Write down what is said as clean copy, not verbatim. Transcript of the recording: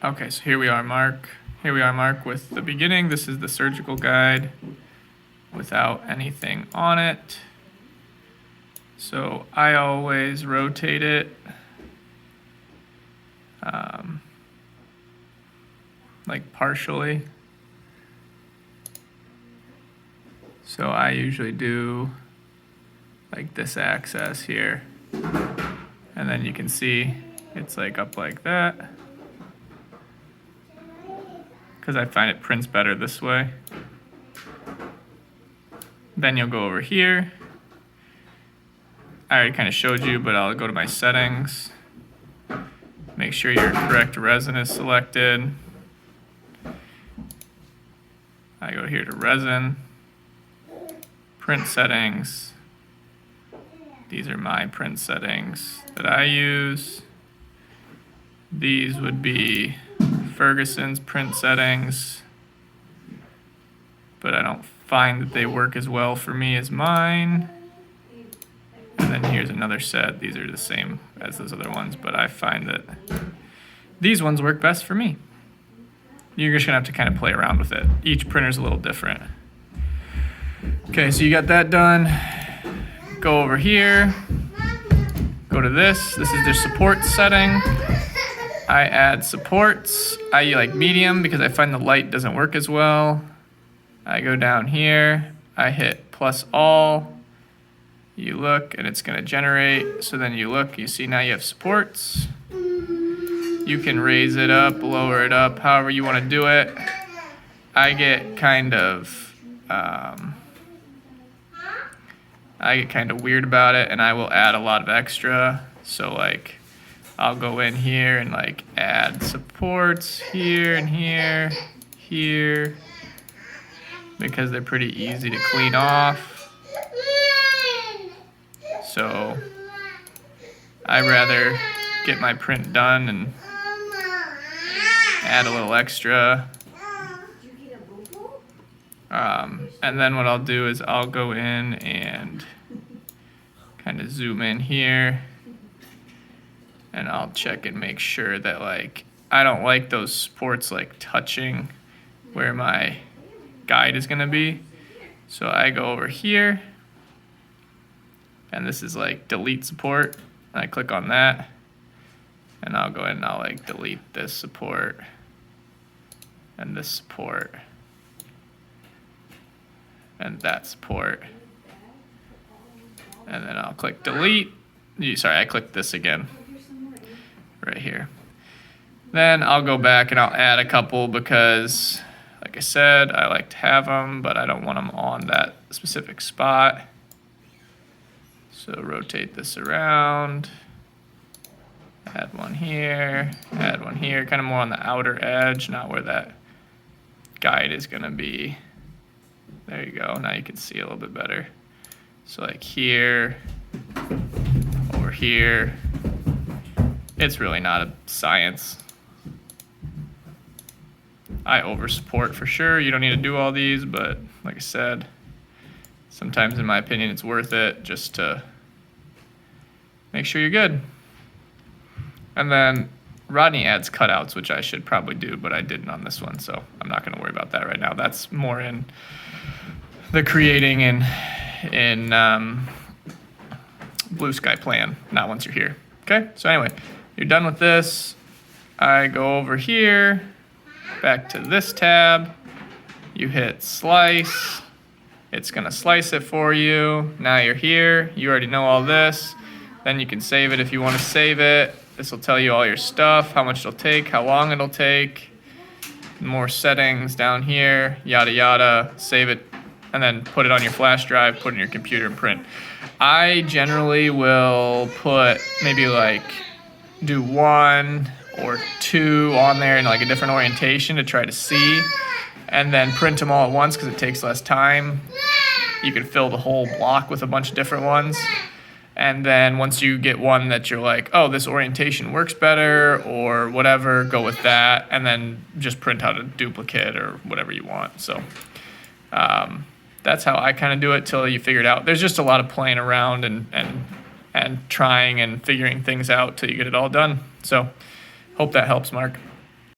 Okay, so here we are, Mark. Here we are, Mark, with the beginning. This is the surgical guide without anything on it. So I always rotate it like partially. So I usually do like this axis here. And then you can see it's like up like that, because I find it prints better this way. Then you'll go over here. I already kind of showed you, but I'll go to my settings. Make sure your correct resin is selected. I go here to resin, print settings. These are my print settings that I use. These would be Ferguson's print settings, but I don't find that they work as well for me as mine. And then here's another set. These are the same as those other ones, but I find that these ones work best for me. You're just gonna have to kind of play around with it. Each printer's a little different. Okay, so you got that done. Go over here, go to this. This is the support setting. I add supports. I like medium because I find the light doesn't work as well. I go down here, I hit plus all. You look and it's gonna generate. So then you look, you see now you have supports. You can raise it up, lower it up, however you wanna do it. I get kind of weird about it, and I will add a lot of extra. So like, I'll go in here and like add supports here and here, here, because they're pretty easy to clean off. So I'd rather get my print done and add a little extra. And then what I'll do is I'll go in and kind of zoom in here, and I'll check and make sure that like I don't like those supports like touching where my guide is gonna be. So I go over here, and this is like delete support. I click on that, and I'll go in and I'll like delete this support and this support and that support, and then I'll click delete. Sorry, I clicked this again right here. Then I'll go back and I'll add a couple because, like I said, I like to have them, but I don't want them on that specific spot. So rotate this around, add one here, kind of more on the outer edge, not where that guide is gonna be. There you go, now you can see a little bit better. So like here, over here, it's really not a science. I over support for sure. You don't need to do all these, but like I said, sometimes in my opinion, it's worth it just to make sure you're good. And then Rodney adds cutouts, which I should probably do, but I didn't on this one, so I'm not gonna worry about that right now. That's more in the creating and in Blue Sky plan, not once you're here. Okay, so anyway, you're done with this. I go over here, back to this tab. You hit slice. It's gonna slice it for you. Now you're here. You already know all this. Then you can save it if you want to save it. This will tell you all your stuff, how much it'll take, how long it'll take. More settings down here, yada yada. Save it, and then put it on your flash drive, put it in your computer and print. I generally will put maybe like do 1 or 2 on there in like a different orientation to try to see, and then print them all at once because it takes less time. You can fill the whole block with a bunch of different ones. And then once you get one that you're like, oh, this orientation works better or whatever, go with that, and then just print out a duplicate or whatever you want. So that's how I kind of do it till you figure it out. There's just a lot of playing around and trying and figuring things out till you get it all done. So hope that helps, Mark.